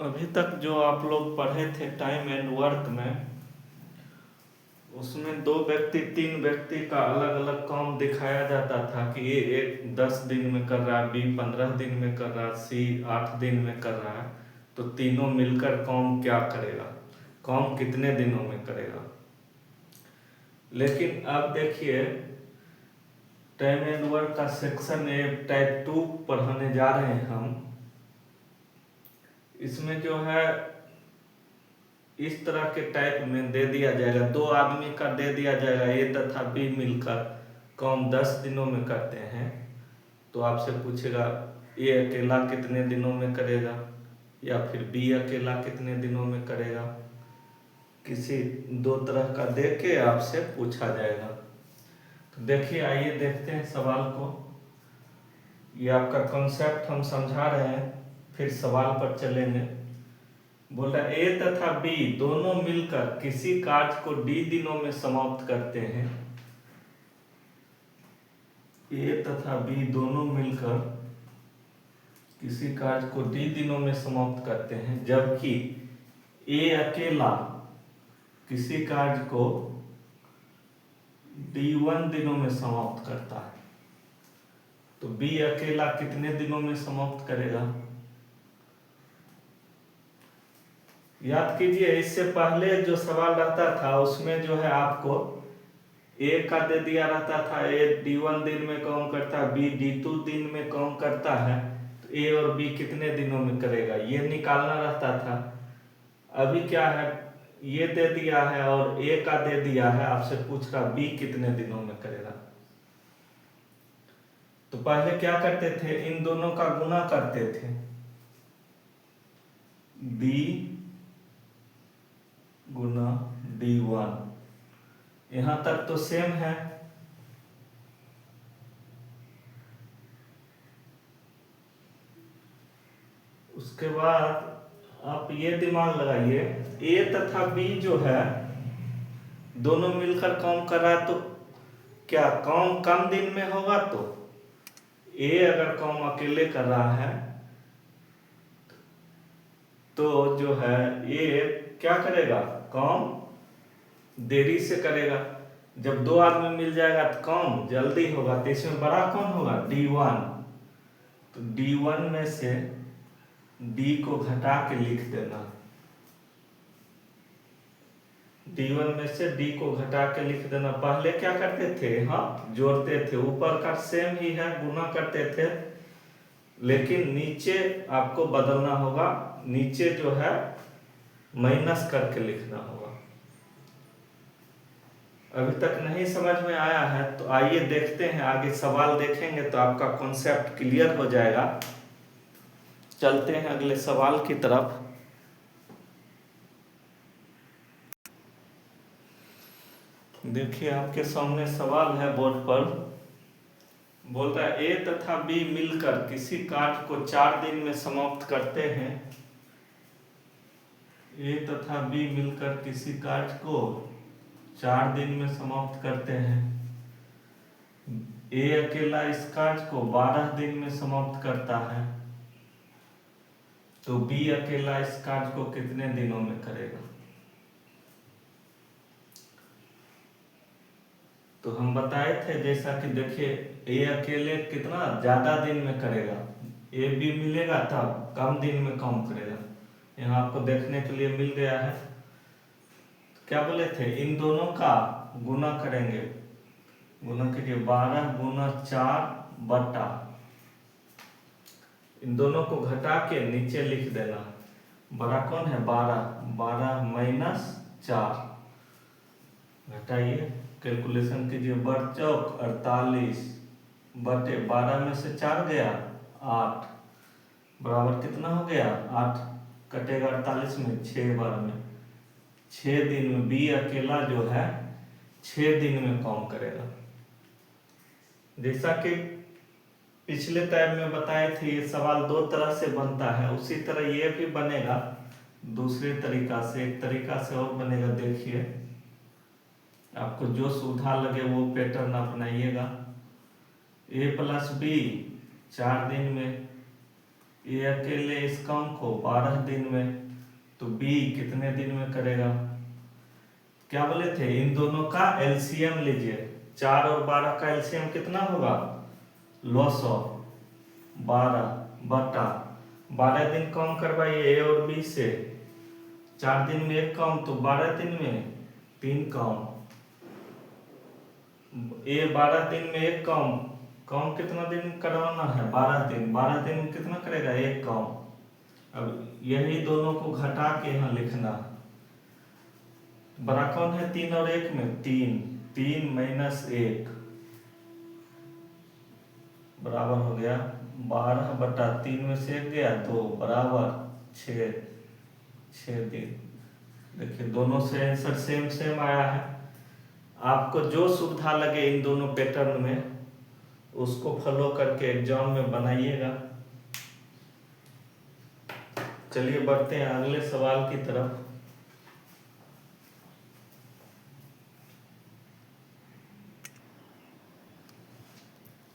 अभी तक जो आप लोग पढ़े थे टाइम एंड वर्क में, उसमें 2 व्यक्ति 3 व्यक्ति का अलग अलग काम दिखाया जाता था कि ये एक 10 दिन में कर रहा है, बी 15 दिन में कर रहा है, सी 8 दिन में कर रहा है। तो तीनों मिलकर काम क्या करेगा, काम कितने दिनों में करेगा। लेकिन अब देखिए, टाइम एंड वर्क का सेक्शन ए टाइप 2 पढ़ाने जा रहे हैं हम। इसमें जो है इस तरह के टाइप में दे दिया जाएगा, 2 आदमी का दे दिया जाएगा, ए तथा बी मिलकर काम 10 दिनों में करते हैं। तो आपसे पूछेगा ए अकेला कितने दिनों में करेगा, या फिर बी अकेला कितने दिनों में करेगा। किसी 2 तरह का दे के आपसे पूछा जाएगा। तो देखिए, आइए देखते हैं सवाल को। ये आपका कॉन्सेप्ट हम समझा रहे हैं, फिर सवाल पर चलेंगे। बोल रहा है ए तथा बी दोनों मिलकर किसी कार्य को डी दिनों में समाप्त करते हैं। ए तथा बी दोनों मिलकर किसी कार्य को डी दिनों में समाप्त करते हैं, जबकि ए अकेला किसी कार्य को D1 दिनों में समाप्त करता है। तो बी अकेला कितने दिनों में समाप्त करेगा। याद कीजिए, इससे पहले जो सवाल रहता था उसमें जो है आपको ए का दे दिया रहता था, ए D1 दिन में काम करता है, बी D2 दिन में काम करता है। तो ए और बी कितने दिनों में करेगा ये निकालना रहता था। अभी क्या है, ये दे दिया है और ए का दे दिया है, आपसे पूछ रहा बी कितने दिनों में करेगा। तो पहले क्या करते थे, इन दोनों का गुना करते थे, बी गुना D1। यहां तक तो सेम है। उसके बाद आप ये दिमाग लगाइए, ए तथा बी जो है दोनों मिलकर काम कर रहा है, तो क्या काम कम दिन में होगा। तो ए अगर काम अकेले कर रहा है तो जो है ए क्या करेगा, काम देरी से करेगा। जब 2 आदमी मिल जाएगा तो काम जल्दी होगा। तो इसमें बड़ा कौन होगा, D1। तो D1 में से D को घटा के लिख देना, D1 में से D को घटा के लिख देना। पहले क्या करते थे, हाँ जोड़ते थे, ऊपर का सेम ही है, गुना करते थे, लेकिन नीचे आपको बदलना होगा, नीचे जो है माइनस करके लिखना होगा। अभी तक नहीं समझ में आया है तो आइए देखते हैं, आगे सवाल देखेंगे तो आपका कॉन्सेप्ट क्लियर हो जाएगा। चलते हैं अगले सवाल की तरफ। देखिए, आपके सामने सवाल है बोर्ड पर। बोल रहा है ए तथा बी मिलकर किसी कार्य को 4 दिन में समाप्त करते हैं। ए तथा बी मिलकर किसी कार्य को 4 दिन में समाप्त करते हैं। ए अकेला इस कार्य को 12 दिन में समाप्त करता है। तो बी अकेला इस कार्य को कितने दिनों में करेगा। तो हम बताए थे, जैसा कि देखिए, ए अकेले कितना ज्यादा दिन में करेगा, ए बी मिलेगा तब कम दिन में काम करेगा। यहाँ आपको देखने के लिए मिल गया है। क्या बोले थे, इन दोनों का गुना करेंगे, गुना कीजिए, 12 गुना 4 बटा, इन दोनों को घटा के नीचे लिख देना। बड़ा कौन है, 12, 12 माइनस 4, घटाइए, कैलकुलेशन कीजिए, बढ़ चौक 48 बटे 12 में से 4 गया 8, बराबर कितना हो गया 8, कटेगा 48 में 6 बार में 6 दिन में बी अकेला जो है 6 दिन में काम करेगा। जैसा कि पिछले टाइम में बताए थे, ये सवाल 2 तरह से बनता है, उसी तरह ये भी बनेगा दूसरे तरीका से। एक तरीका से और बनेगा, देखिए आपको जो सुविधा लगे वो पैटर्न अपनाइएगा। ए प्लस बी 4 दिन में ए अकेले इस काम को 12 दिन में, तो बी कितने दिन में करेगा? क्या बोले थे, इन दोनों का एलसीएम लीजिए। 4 और 12 का एलसीएम कितना होगा? 900। 12 बटा 12 दिन कम करवाइए ए और बी से। 4 दिन में 1 कम, तो 12 दिन में 3 कम। ए 12 दिन में 1 कम, कम कितना दिन करवाना है? 12 दिन। 12 दिन में कितना करेगा? 1 कम। अब यही दोनों को घटा के यहाँ लिखना। बड़ा कौन है 3 और 1 में? 3। 3 माइनस 1 बराबर हो गया 12 बटा 3 में से 1 गया 2 बराबर 6। 6 दिन। देखिए दोनों से आंसर सेम सेम आया है। आपको जो सुविधा लगे इन दोनों पैटर्न में उसको फॉलो करके एग्जाम में बनाइएगा। चलिए बढ़ते हैं अगले सवाल की तरफ।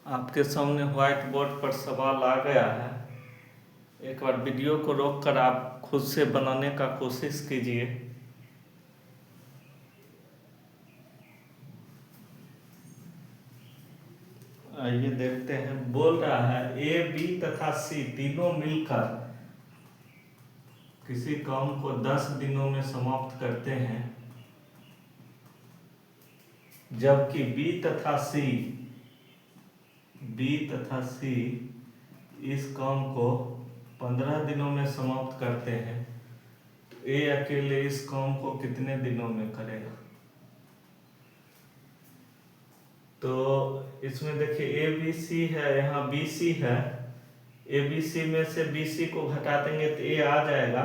आपके सामने व्हाइट बोर्ड पर सवाल आ गया है। एक बार वीडियो को रोककर आप खुद से बनाने का कोशिश कीजिए। आइए देखते हैं। बोल रहा है ए बी तथा सी तीनों मिलकर किसी काम को 10 दिनों में समाप्त करते हैं, जबकि बी तथा सी इस काम को 15 दिनों में समाप्त करते हैं, तो ए अकेले इस काम को कितने दिनों में करेगा? तो इसमें देखिए ए बी सी है, यहाँ बी सी है। ए बी सी में से बी सी को घटा देंगे तो ए आ जाएगा।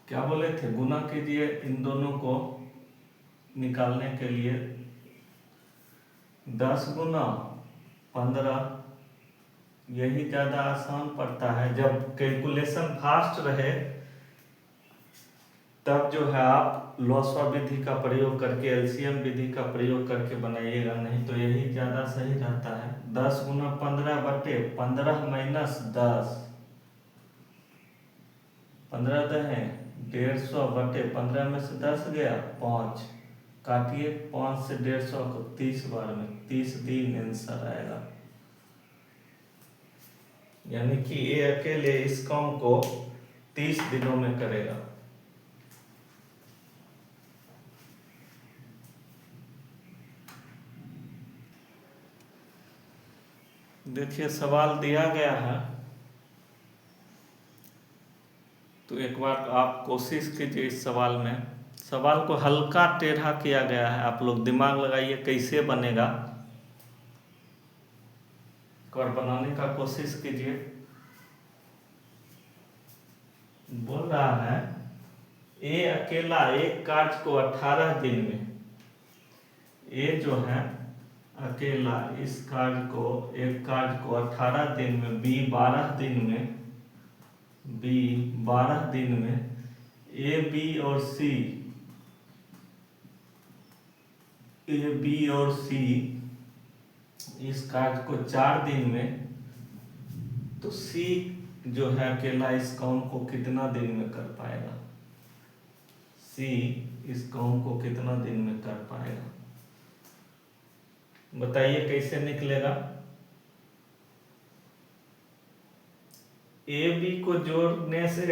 क्या बोले थे? गुना कीजिए इन दोनों को निकालने के लिए। 10 गुना 15, यही ज्यादा आसान पड़ता है। जब कैलकुलेशन फास्ट रहे तब जो है आप लॉसवा विधि का प्रयोग करके, एलसीएम विधि का प्रयोग करके बनाइएगा, नहीं तो यही ज्यादा सही रहता है। 10 गुना 15 बटे 15 माइनस 10, 15 दहे 150 बटे 15 में से 10 गया 5, काटिए 5 से 150 को 30 बार में 30 दिन आंसर आएगा। यानी कि ये अकेले इस काम को 30 दिनों में करेगा। देखिए सवाल दिया गया है, तो एक बार आप कोशिश कीजिए इस सवाल में। सवाल को हल्का टेढ़ा किया गया है, आप लोग दिमाग लगाइए कैसे बनेगा, एक बार बनाने का कोशिश कीजिए। बोल रहा है ए अकेला एक कार्य को 18 दिन में, ए जो है अकेला इस कार्य को, एक कार्य को 18 दिन में, बी 12 दिन में, बी 12 दिन में, ए बी और सी, ए बी और सी इस कार्य को 4 दिन में, तो सी जो है अकेला इस काम को कितना दिन में कर पाएगा? सी इस काम को कितना दिन में कर पाएगा? बताइए कैसे निकलेगा? ए बी को जोड़ने से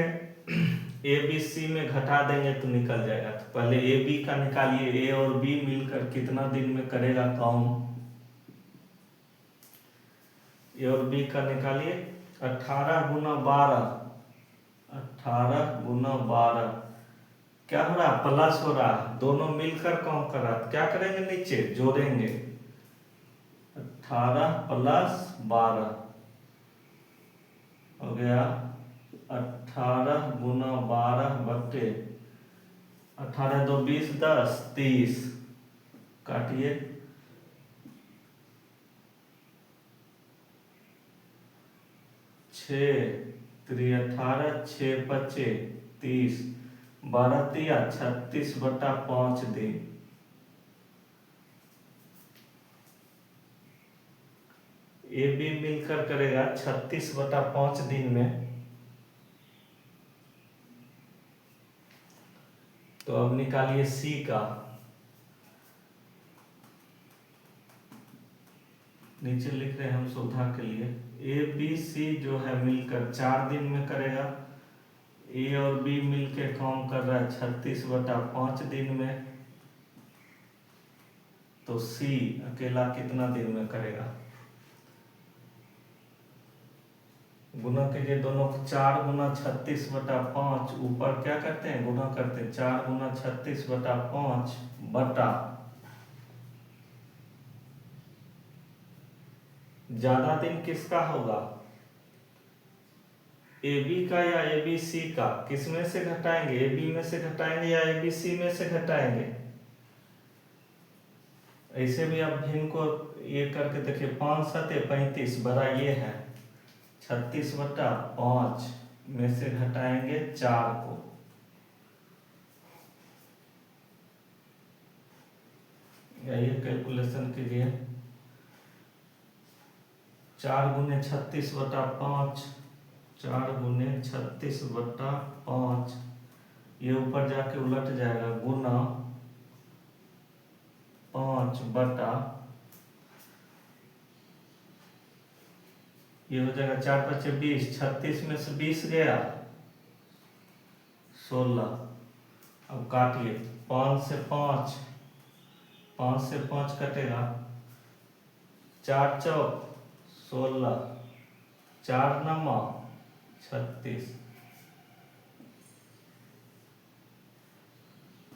ए बी सी में घटा देंगे तो निकल जाएगा। तो पहले ए बी का निकालिए, ए और बी मिलकर कितना दिन में करेगा काम? ए और बी का निकालिए। 18 गुना 12, 18 गुना 12 क्या हो रहा? प्लस हो रहा। दोनों मिलकर काम कर रहा, क्या करेंगे? नीचे जोड़ेंगे। 18 प्लस 12 हो गया 18 गुना 12 बटे 18 2 20 10 30, काटिए 6 3 18 6 25 30, 12 तिया 36 बटा 5 दिन। ए बी मिलकर करेगा 36/5 दिन में। तो अब निकालिए सी का। नीचे लिख रहे हैं हम सुविधा के लिए, ए बी सी जो है मिलकर 4 दिन में करेगा। ए और बी मिलकर काम कर रहा है 36/5 दिन में। तो सी अकेला कितना दिन में करेगा? गुना कीजिए दोनों को, 4 गुना 36/5, ऊपर क्या करते हैं गुना करते हैं, 4 गुना 36/5 बटा, ज्यादा दिन किसका होगा, ए बी का या ए बी सी का? किस में से घटाएंगे, ए बी में से घटाएंगे या ए बी सी में से घटाएंगे? ऐसे भी आप भिन्न को ये करके देखिए, 5 7 35 बड़ा ये है 36/5 में से घटाएंगे 4 को। ये कैलकुलेशन कीजिए, 4 गुने 36/5, 4 गुने 36/5, ये ऊपर जाके उलट जाएगा, गुना 5 बटा, ये हो जाएगा 4 5 20, 36 में से 20 गया 16। अब काटिए, 5 से 5, 5 से 5 कटेगा, 4 चौक 16, 4 9 36।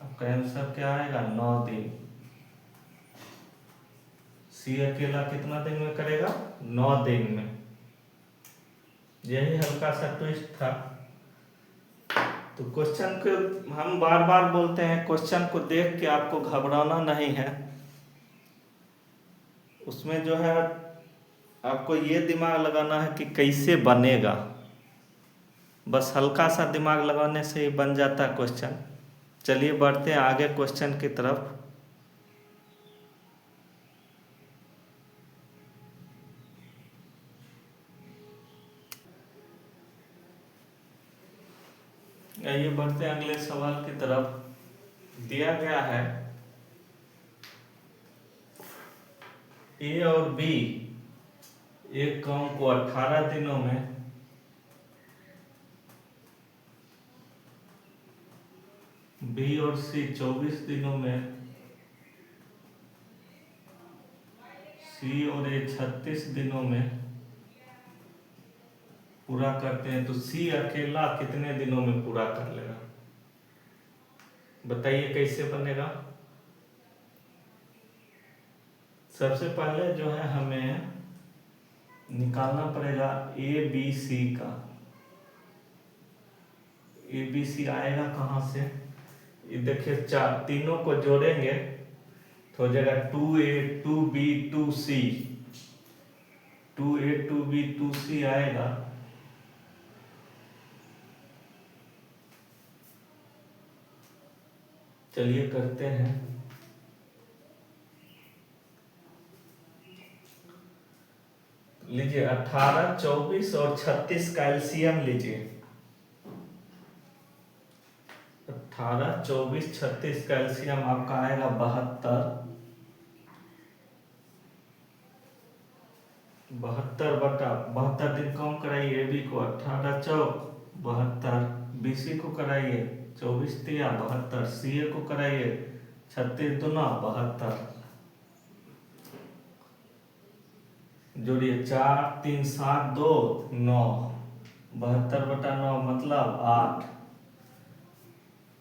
आपका आंसर क्या आएगा? 9 दिन। सी अकेला कितना दिन में करेगा? 9 दिन में। यही हल्का सा ट्विस्ट था। तो क्वेश्चन को हम बार बार बोलते हैं, क्वेश्चन को देख के आपको घबराना नहीं है। उसमें जो है आपको ये दिमाग लगाना है कि कैसे बनेगा, बस हल्का सा दिमाग लगाने से ही बन जाता है क्वेश्चन। चलिए बढ़ते हैं आगे क्वेश्चन की तरफ। आइए बढ़ते हैं अगले सवाल की तरफ। दिया गया है ए और बी एक काम को 18 दिनों में बी और सी 24 दिनों में, सी और ए 36 दिनों में पूरा करते हैं, तो सी अकेला कितने दिनों में पूरा कर लेगा? बताइए कैसे बनेगा। सबसे पहले जो है हमें निकालना पड़ेगा ए बी सी का। ए बी सी आएगा कहाँ से? ये देखिए, तीनों को जोड़ेंगे तो हो जाएगा 2A 2B 2C, 2A 2B 2C आएगा। चलिए करते हैं। लीजिए 18 24 और 36 का एलसीएम लीजिए। 18 24 36 का एलसीएम आपका आएगा 72। 72 बटा 72 दिन कम कराइए, ए बी को 18 चौक 72, बीसी को कराइए 24 तिया 72, सीए को कराइए 36 दूना 72। जोड़िए 4 3 7 2 9, 72 बटा 9 मतलब 8।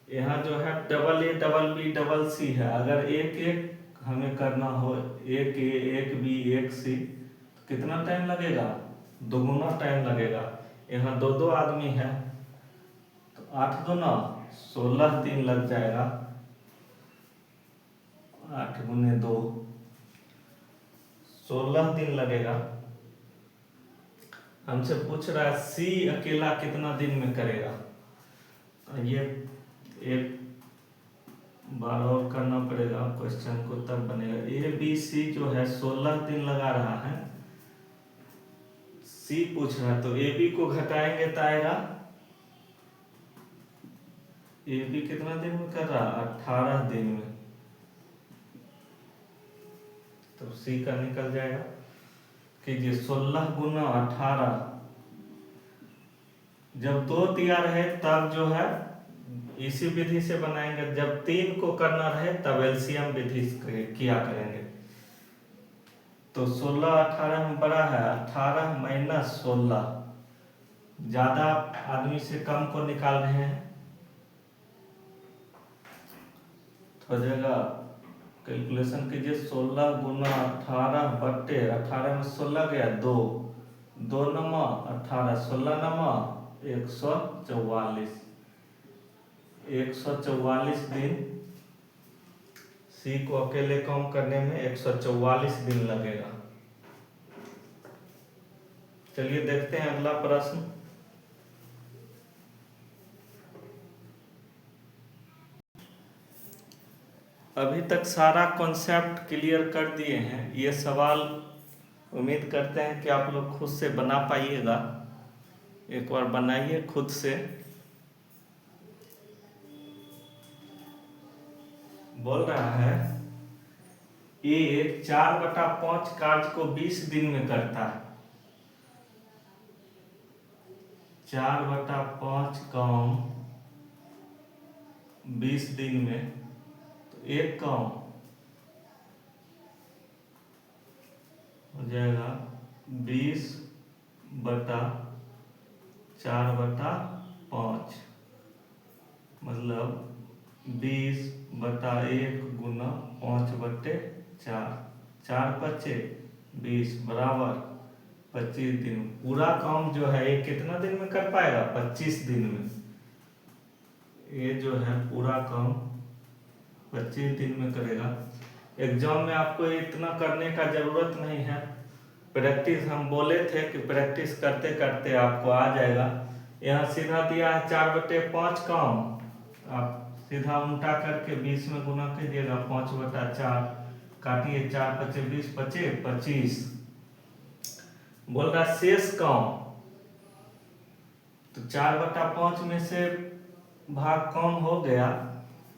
यहाँ जो है double A double B double C है, अगर एक एक हमें करना हो, एक ए एक बी एक सी, तो कितना टाइम लगेगा? दोगुना टाइम लगेगा। यहाँ दो दो आदमी है तो 8 दूना 16 दिन लग जाएगा। 8 गुने 2 16 दिन लगेगा। हमसे पूछ रहा है सी अकेला कितना दिन में करेगा। ये एक बार और करना पड़ेगा क्वेश्चन को, तब बनेगा। ए बी सी जो है 16 दिन लगा रहा है, सी पूछ रहा है, तो ए बी को घटाएंगे तो आएगा, ए बी कितना दिन में कर रहा, 18 दिन में, तो सी का निकल जाएगा। कीजिए 16 गुना 18, जब 2 दिया रहे तब जो है इसी विधि से बनाएंगे, जब 3 को करना रहे तब एलसीएम विधि किया करेंगे। तो 16 18 में बड़ा है, 18 माइनस 16, ज्यादा आदमी से कम को निकाल रहे हैं, तो हो जाएगा, कैलकुलेशन कीजिए, 16 गुना 18 बट्टे 18 में 16 गया 2, 2 नमा 18, 16 नमा 144, 144 दिन, सी को अकेले कम करने में 144 दिन लगेगा। चलिए देखते हैं अगला प्रश्न। अभी तक सारा कॉन्सेप्ट क्लियर कर दिए हैं। ये सवाल उम्मीद करते हैं कि आप लोग खुद से बना पाइएगा, एक बार बनाइए खुद से। बोल रहा है ए 4/5 कार्य को 20 दिन में करता है, 4/5 काम 20 दिन में, तो एक काम हो जाएगा 20/4/5, मतलब 20/1 गुना 5/4, 4 बचे 20 बराबर 25 दिन। पूरा काम जो है ये कितना दिन में कर पाएगा, 25 दिन में। ये जो है पूरा काम 25 दिन में करेगा। एग्जाम में आपको इतना करने का जरूरत नहीं है, प्रैक्टिस, हम बोले थे कि प्रैक्टिस करते करते आपको आ जाएगा। यहाँ सीधा दिया है 4/5 काम, आप सीधा उल्टा करके 20 में गुना कीजिएगा, 5/4 काटिए, 4 बचे 20 बचे 25। बोल रहा शेष काम, तो 4/5 में से भाग कम हो गया,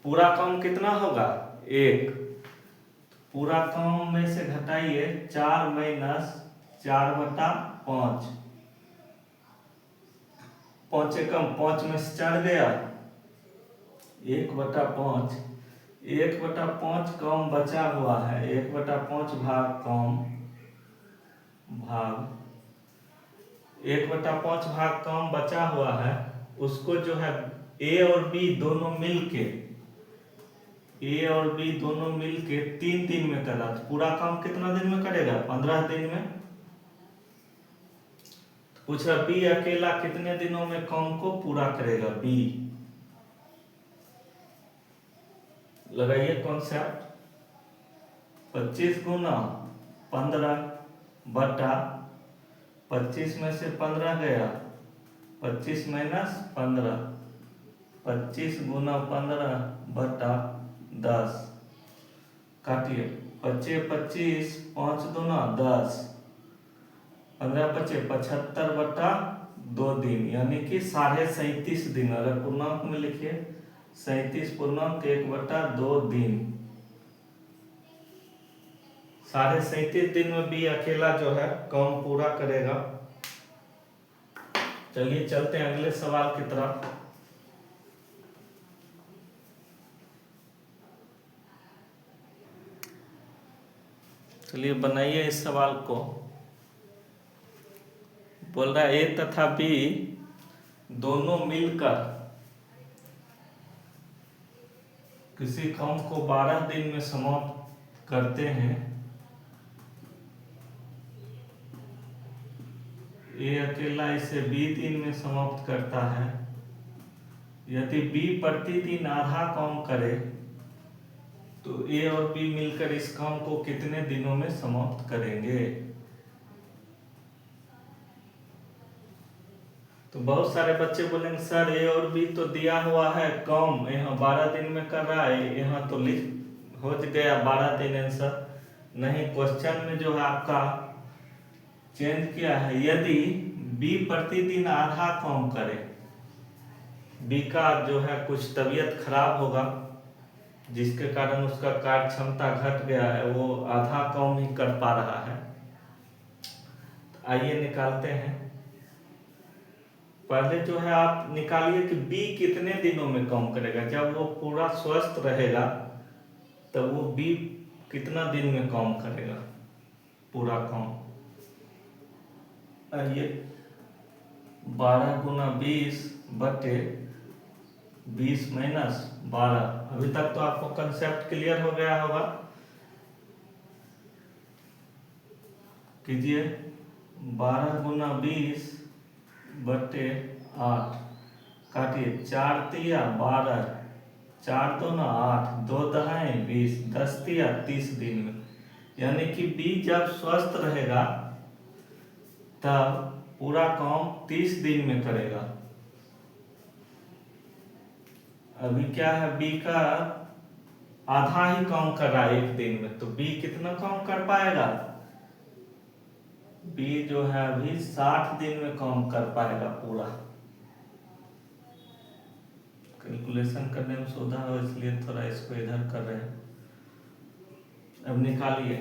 पूरा काम कितना होगा 1, पूरा काम में से घटाइए 4 माइनस 4/5, 5 एकम 5 में से 4 गया, 1/5, 1/5 कम बचा हुआ है, 1/5 भाग कम, भाग 1/5 भाग कम बचा हुआ है, उसको जो है ए और बी दोनों मिलके, ए और बी दोनों मिलके 3 दिन में करा, तो पूरा काम कितना दिन में करेगा, 15 दिन में। पूछ रहा बी अकेला कितने दिनों में काम को पूरा करेगा, बी। लगाइए कॉन्सेप्ट, 25 गुना 15 बटा 25 में से 15 गया, 25 माइनस 15, 25 गुना 15 बटा 10, काटिए, 25 25, 5 दूना 10, 15 बचे 75 बटा 2 दिन, यानी कि 37.5 दिन। अगर पूर्णांक में लिखिए 37.1/2 दिन, 37.5 दिन में भी अकेला जो है काम पूरा करेगा। चलिए चलते हैं अगले सवाल की तरफ। चलिए बनाइए इस सवाल को। बोल रहा है ए तथा बी दोनों मिलकर किसी काम को 12 दिन में समाप्त करते हैं। ए अकेला इसे 20 दिन में समाप्त करता है। यदि बी प्रतिदिन आधा काम करे तो ए और बी मिलकर इस काम को कितने दिनों में समाप्त करेंगे। तो बहुत सारे बच्चे बोलेंगे सर ए और बी तो दिया हुआ है कम, यहाँ 12 दिन में कर रहा है, यहाँ तो लिख हो गया 12 दिन आंसर। नहीं, क्वेश्चन में जो है आपका चेंज किया है। यदि बी प्रतिदिन आधा काम करे, बी का जो है कुछ तबीयत खराब होगा जिसके कारण उसका कार्य क्षमता घट गया है, वो आधा काम ही कर पा रहा है। आइए निकालते हैं। पहले जो है आप निकालिए कि बी कितने दिनों में काम करेगा। जब वो पूरा स्वस्थ रहेगा तब वो बी कितना दिन में काम करेगा पूरा काम। आइए 12 गुना 20 बटे 20 माइनस 12। अभी तक तो आपको कंसेप्ट क्लियर हो गया होगा। कीजिए 12 गुना 20 बटे 8, काटिए 4 तिया 12, 4 दो ना 8, 2 दहाई 20, 10 तिया 30 दिन में। यानी कि बी जब स्वस्थ रहेगा तब पूरा काम 30 दिन में करेगा। अभी क्या है, बी का आधा ही काम कर रहा है एक दिन में, तो बी कितना काम कर पाएगा। बी जो है अभी 60 दिन में काम कर पाएगा पूरा। कैलकुलेशन करने में सुविधा हो इसलिए थोड़ा इसको इधर कर रहे हैं। अब निकालिए,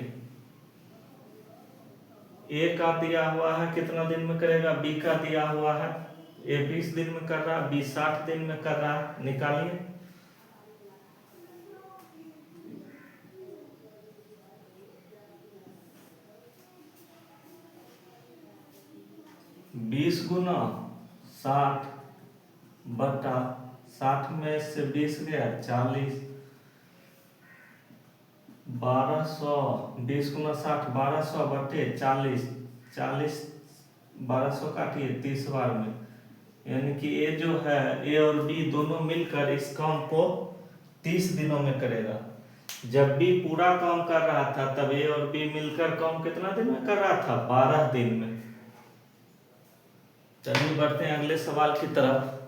ए का दिया हुआ है कितना दिन में करेगा, बी का दिया हुआ है ए 20 दिन में कर रहा है, बी 60 दिन में कर रहा है। निकालिए। बीस गुना 60 बटा 60 में से 20 गया 40, 1200, 20 गुना 60 1200 बटे 40, 40 1200 काटिए 30 बार में। यानी कि ए जो है, ए और बी दोनों मिलकर इस काम को 30 दिनों में करेगा। जब बी पूरा काम कर रहा था तब ए और बी मिलकर काम कितना दिन में कर रहा था, 12 दिन में। चलिए बढ़ते हैं अगले सवाल की तरफ।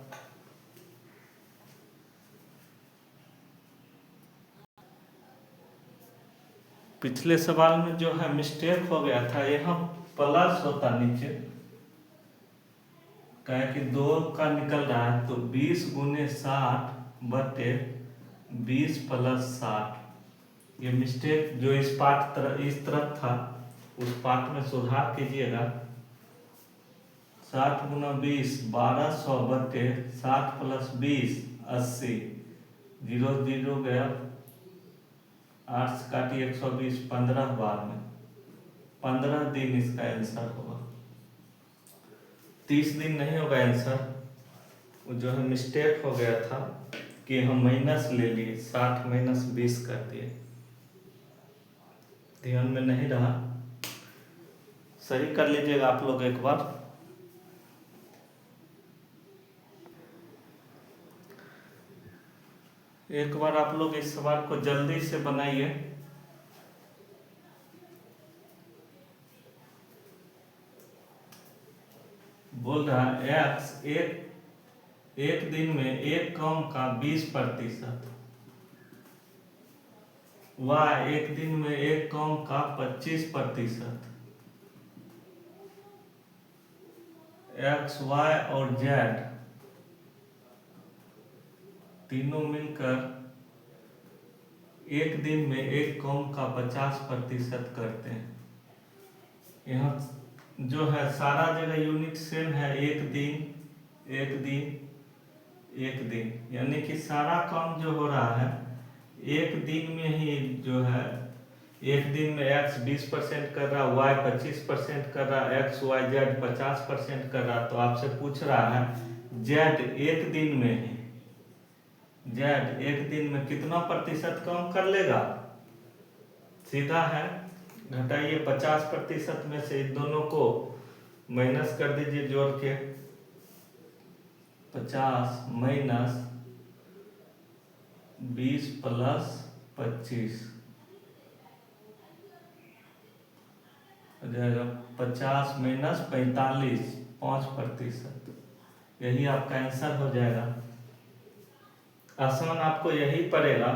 पिछले सवाल में जो है मिस्टेक हो गया था, यहाँ प्लस होता नीचे, कहे कि 2 का निकल रहा है तो 20 गुने 60 बटे 20 प्लस 60। ये मिस्टेक जो इस तरफ था उस पार्ट में सुधार कीजिएगा। 60 गुना 20 1200 बटे 60 प्लस 20 80, 0 0 गया, 8 से काटी 120, 15 बार में 15 दिन इसका आंसर होगा। 30 दिन नहीं होगा आंसर। वो जो है मिस्टेक हो गया था कि हम माइनस ले लिए, 60 माइनस 20 कर दिए, ध्यान में नहीं रहा। सही कर लीजिएगा आप लोग एक बार। एक बार आप लोग इस सवाल को जल्दी से बनाइए। बोल रहा है एक्स एक दिन में एक काम का 20%, वाई एक दिन में एक काम का 25%, एक्स वाई और जेड तीनों मिलकर एक दिन में एक काम का 50% करते हैं। यहाँ जो है सारा जगह यूनिट सेम है, एक दिन एक दिन एक दिन, यानी कि सारा काम जो हो रहा है एक दिन में ही जो है, एक दिन में एक्स 20% कर रहा, वाई 25% कर रहा, एक्स वाई जेड 50% कर रहा। तो आपसे पूछ रहा है जेड एक दिन में ही, जेड एक दिन में कितना प्रतिशत काम कर लेगा। सीधा है, घटाइए 50% में से इन दोनों को माइनस कर दीजिए जोड़ के, 50 माइनस 20 प्लस 25 हो जाएगा 50 माइनस 45, 5%। यही आपका आंसर हो जाएगा। आसान आपको यही पड़ेगा,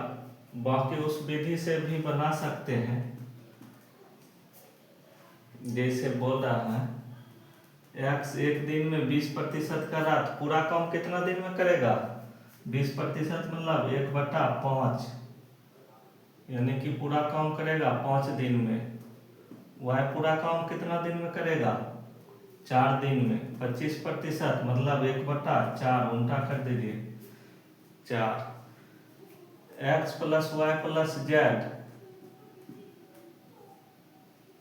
बाकी उस विधि से भी बना सकते हैं। जैसे बोल रहा है x एक दिन में 20% कर रहा, तो पूरा काम कितना दिन में करेगा? 20% मतलब 1/5, यानी कि पूरा काम करेगा 5 दिन में। y पूरा काम कितना दिन में करेगा? 4 दिन में। 25% मतलब 1/4, उल्टा कर दीजिए 4। x + y + z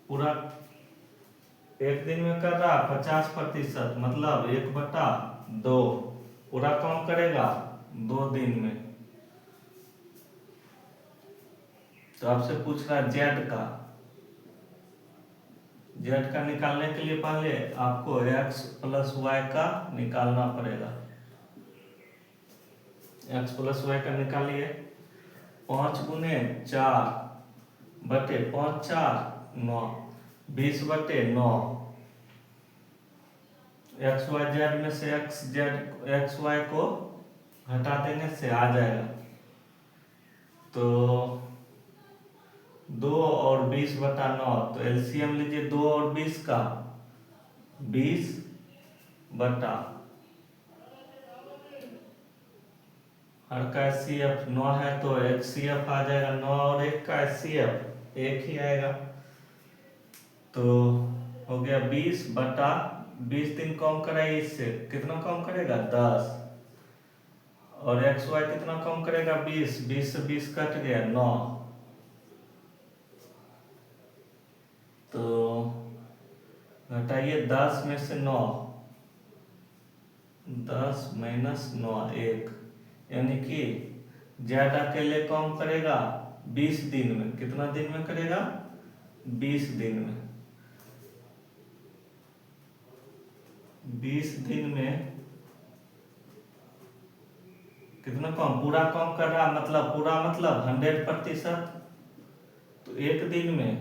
पूरा एक दिन में कर रहा 50%, मतलब 1/2, पूरा काम करेगा 2 दिन में। तो आपसे पूछ रहा है जेड का निकालने के लिए पहले आपको x + y का निकालना पड़ेगा। x + y का निकालिए। 5 × 4 बटे 5 × 4 9, 20/9। एक्स वाई जेड में से एक्स वाई को हटा देने से आ जाएगा, तो 2 और 20/9, तो एलसीएम लीजिए 2 और 20 का, 20 बटा हर का एचसीएफ 9 है तो एचसीएफ आ जाएगा 9 और 1 का एचसीएफ 1 ही आएगा। तो हो गया 20/20, दिन कम कराइए, इससे कितना कम करेगा? 10। और एक्स वाई कितना कम करेगा? 20, 20 से 20 कट गया 9। तो घटाइए 10 में से 9, 10 - 9 1, यानी कि जेड अकेले कम करेगा 20 दिन में। कितना दिन में करेगा? 20 दिन में। 20 दिन में कितना कम? पूरा कम कर रहा, मतलब पूरा मतलब 100%, तो एक दिन में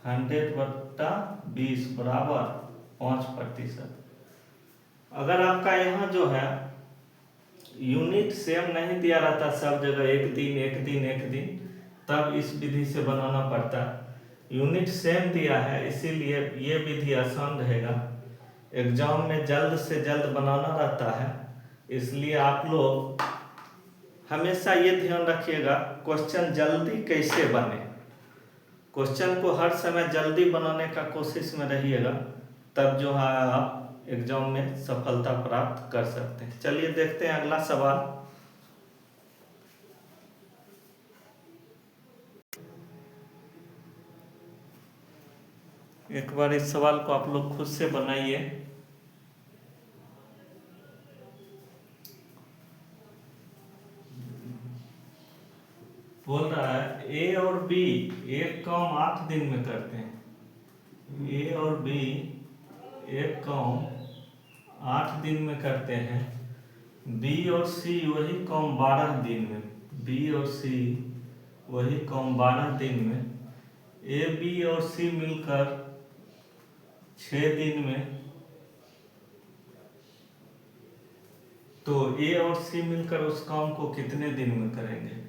100/20 बराबर 5%। अगर आपका यहाँ जो है यूनिट सेम नहीं दिया रहता सब जगह, एक दिन एक दिन एक दिन, तब इस विधि से बनाना पड़ता। यूनिट सेम दिया है, इसीलिए ये विधि आसान रहेगा। एग्जाम में जल्द से जल्द बनाना रहता है, इसलिए आप लोग हमेशा ये ध्यान रखिएगा क्वेश्चन जल्दी कैसे बने। क्वेश्चन को हर समय जल्दी बनाने का कोशिश में रहिएगा, तब जो है आप एग्जाम में सफलता प्राप्त कर सकते हैं। चलिए देखते हैं अगला सवाल। एक बार इस सवाल को आप लोग खुद से बनाइए। बोल रहा है ए और बी एक काम 8 दिन में करते हैं। ए और बी एक काम 8 दिन में करते हैं। बी और सी वही काम 12 दिन में। बी और सी वही काम 12 दिन में। ए बी और सी मिलकर 6 दिन में। तो ए और सी मिलकर उस काम को कितने दिन में करेंगे?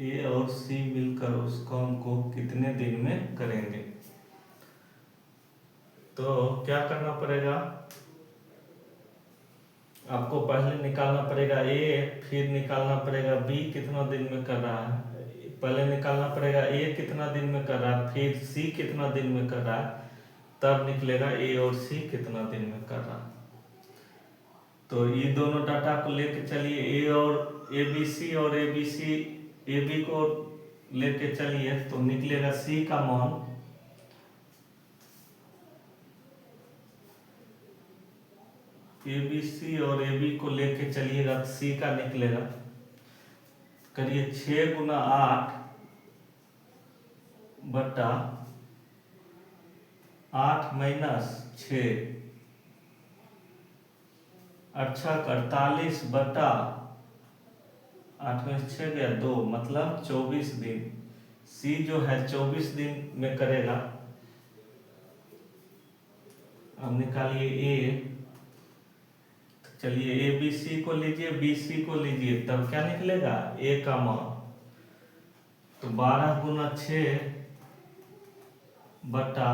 ए और सी मिलकर उस काम को कितने दिन में करेंगे? तो क्या करना पड़ेगा? आपको पहले निकालना पड़ेगा ए, फिर निकालना पड़ेगा बी कितना दिन में कर रहा है। पहले निकालना पड़ेगा ए कितना दिन में कर रहा है, फिर सी कितना दिन में कर रहा है, तब निकलेगा ए और सी कितना दिन में कर रहा है। तो ये दोनों डाटा को लेके चलिए, ए और ए बी सी और A B C A B को लेके चलिए, तो निकलेगा सी का मान ए बी सी और ए बी को लेके चलिएगा तो सी का निकलेगा, करिए 6 × 8 बटा 8 - 6, 48 बटा 8 में 6 गया 2, मतलब 24 दिन। सी जो है 24 दिन में करेगा। अब निकालिए ए। चलिए ए बी सी को लीजिए, बी सी को लीजिए, तब क्या निकलेगा? ए का मान तो 12 × 6 बटा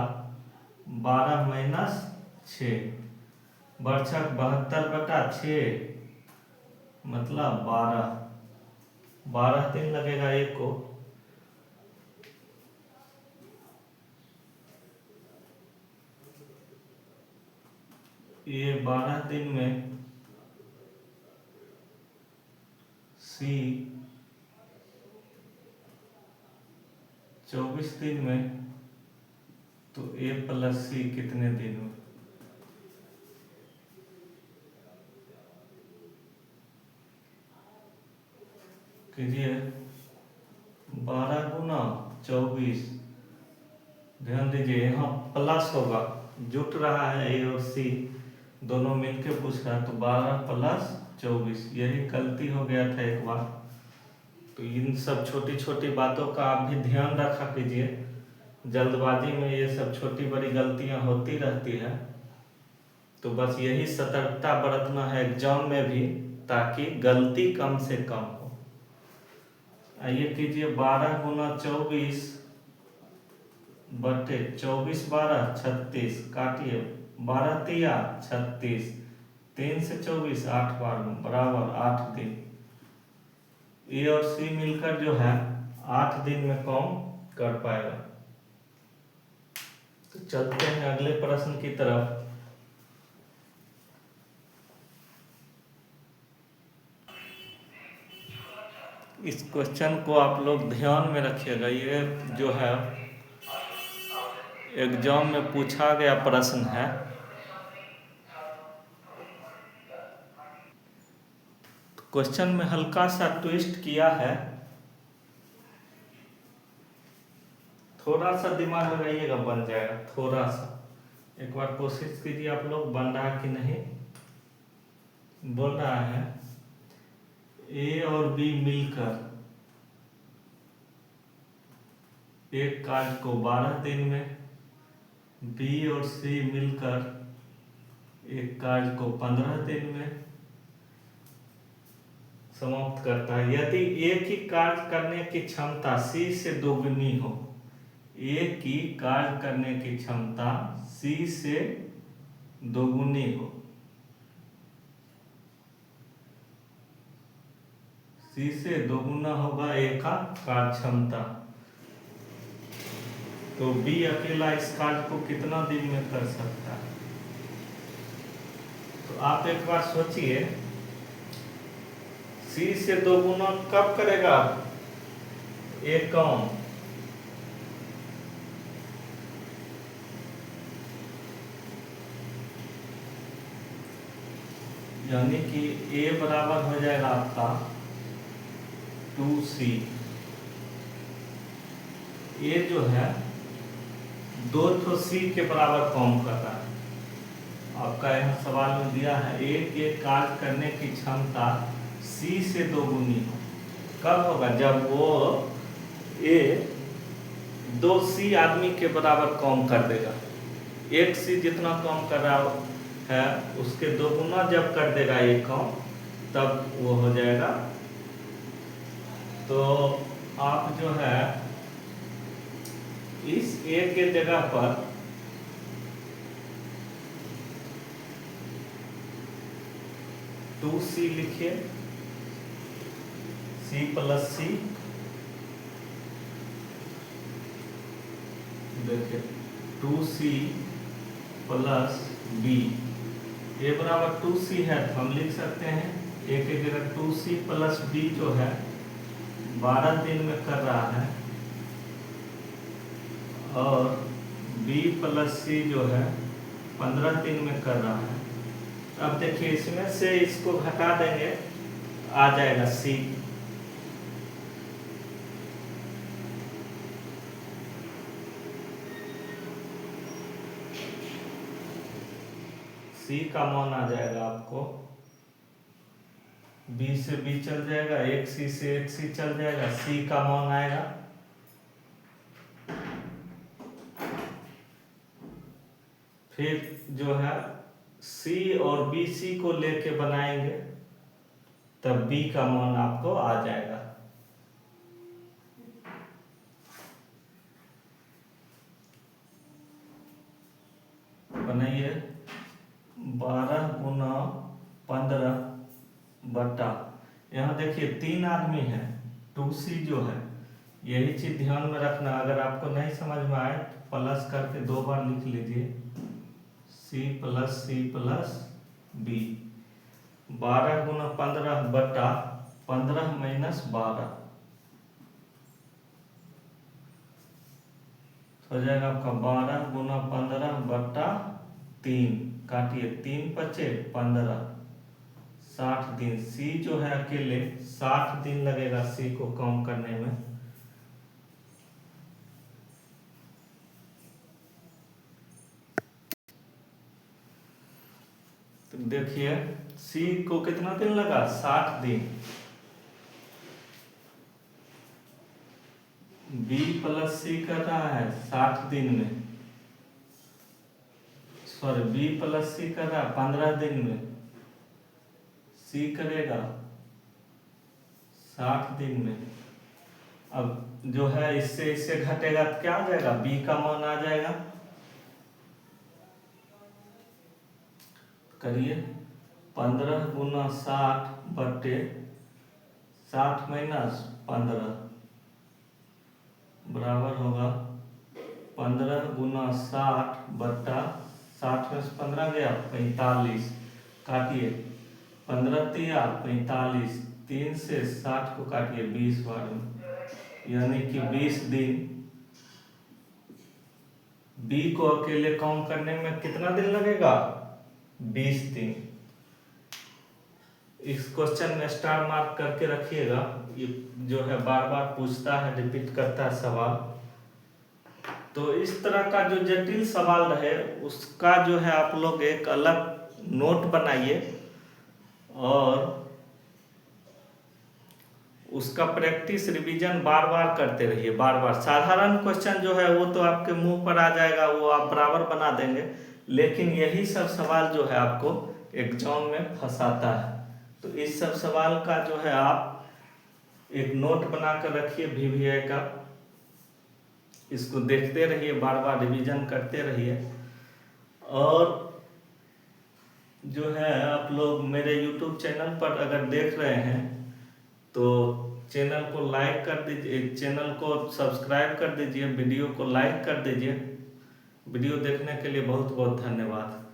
12 माइनस 6, बरछक 72/6 मतलब 12, 12 दिन लगेगा एक को। ये 12 दिन में सी 24 दिन में, तो ए प्लस सी कितने दिन में? कीजिए 12 गुना 24, ध्यान दीजिए यहाँ प्लस होगा, जुट रहा है ए और सी दोनों मिलके पूछ रहा है, तो 12 प्लस 24, यही गलती हो गया था एक बार। तो इन सब छोटी छोटी बातों का आप भी ध्यान रखा कीजिए, जल्दबाजी में ये सब छोटी बड़ी गलतियां होती रहती है, तो बस यही सतर्कता बरतना है एग्जाम में भी, ताकि गलती कम से कम हो। आइए कीजिए 12 गुना 24 बटे 24, 12 36, काटिए 12 तिया 36, 3 से 24 8 बार बराबर 8 दिन। ए और सी मिलकर जो है 8 दिन में काम कर पाएगा। तो चलते हैं अगले प्रश्न की तरफ। इस क्वेश्चन को आप लोग ध्यान में रखिएगा, ये जो है एग्जाम में पूछा गया प्रश्न है। क्वेश्चन में हल्का सा ट्विस्ट किया है, थोड़ा सा दिमाग लगाइएगा बन जाएगा, थोड़ा सा एक बार कोशिश कीजिए आप लोग, बन रहा कि नहीं। बोल रहा है ए और बी मिलकर एक कार्य को 12 दिन में, बी और सी मिलकर एक कार्य को 15 दिन में समाप्त करता है। यदि एक ही कार्य करने की क्षमता सी से दोगुनी हो, एक ही कार्य करने की क्षमता सी से दोगुनी हो, सी से दोगुना होगा ए का कार्य क्षमता, तो बी अकेला इस कार्य को कितना दिन में कर सकता है? तो आप एक बार सोचिए, सी से दोगुना कब करेगा एक काम? यानी कि ए बराबर हो जाएगा आपका 2c। ए जो है 2 सी के बराबर काम कर रहा है। आपका यहाँ सवाल में दिया है एक कार्य करने की क्षमता सी से दोगुनी हो, कब होगा? जब वो ए 2c आदमी के बराबर काम कर देगा। 1c जितना काम कर रहा है उसके दोगुना जब कर देगा ये काम, तब वो हो जाएगा। तो आप जो है इस ए के जगह पर टू सी लिखिए, सी प्लस सी, देखिए 2c प्लस बी, ए बराबर 2c है तो हम लिख सकते हैं ए के जगह 2c प्लस बी जो है 12 दिन में कर रहा है, और b प्लस सी जो है 15 दिन में कर रहा है। अब देखिए इसमें से इसको घटा देंगे, आ जाएगा c। c का मान आ जाएगा आपको, b से b चल जाएगा, 1c से 1c चल जाएगा, c का मान आएगा फिर जो है C और BC को लेके बनाएंगे, तब B का मान आपको आ जाएगा। बनाइए 12 गुना 15 बटा, यहाँ देखिए 3 आदमी है, 2c जो है, यही चीज ध्यान में रखना। अगर आपको नहीं समझ में आए तो प्लस करके 2 बार लिख लीजिए, c प्लस b। 12 गुना 15 बटा 15 माइनस 12 हो जाएगा आपका 12 गुना 15 बटा 3, काटिए 3 बचे 15, 60 दिन। सी जो है अकेले 60 दिन लगेगा सी को कम करने में। तो देखिए सी को कितना दिन लगा, 60 दिन। बी प्लस सी कर रहा है 60 दिन में, सॉरी बी प्लस सी कर रहा है 15 दिन में, सी करेगा 60 दिन में। अब जो है इससे इससे घटेगा तो क्या आ जाएगा, बी का मान आ जाएगा। करिए 15 गुना 60 बटे 60 माइनस 15 बराबर होगा 15 गुना 60 बटा 60 में से 15 गया 45, काटिए 15 तिया 45, 3 से 60 को काटिए 20 बार में, यानी कि 20 दिन। बी को अकेले कम करने में कितना दिन लगेगा, 20 दिन। इस क्वेश्चन में स्टार मार्क करके रखिएगा, ये जो है बार बार पूछता है, रिपीट करता है सवाल। तो इस तरह का जो जटिल सवाल रहे उसका जो है आप लोग एक अलग नोट बनाइए और उसका प्रैक्टिस रिवीजन बार बार करते रहिए, बार बार। साधारण क्वेश्चन जो है वो तो आपके मुंह पर आ जाएगा, वो आप बराबर बना देंगे, लेकिन यही सब सवाल जो है आपको एग्जाम में फंसाता है। तो इस सब सवाल का जो है आप एक नोट बना कर रखिए VVI का, इसको देखते रहिए, बार बार रिवीजन करते रहिए। और जो है आप लोग मेरे YouTube चैनल पर अगर देख रहे हैं तो चैनल को लाइक कर दीजिए, चैनल को सब्सक्राइब कर दीजिए, वीडियो को लाइक कर दीजिए। वीडियो देखने के लिए बहुत बहुत धन्यवाद।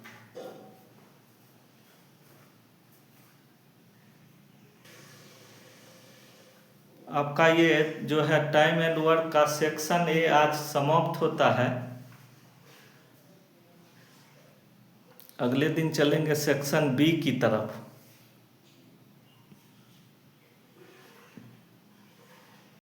आपका ये जो है टाइम एंड वर्क का सेक्शन ए आज समाप्त होता है। अगले दिन चलेंगे सेक्शन बी की तरफ।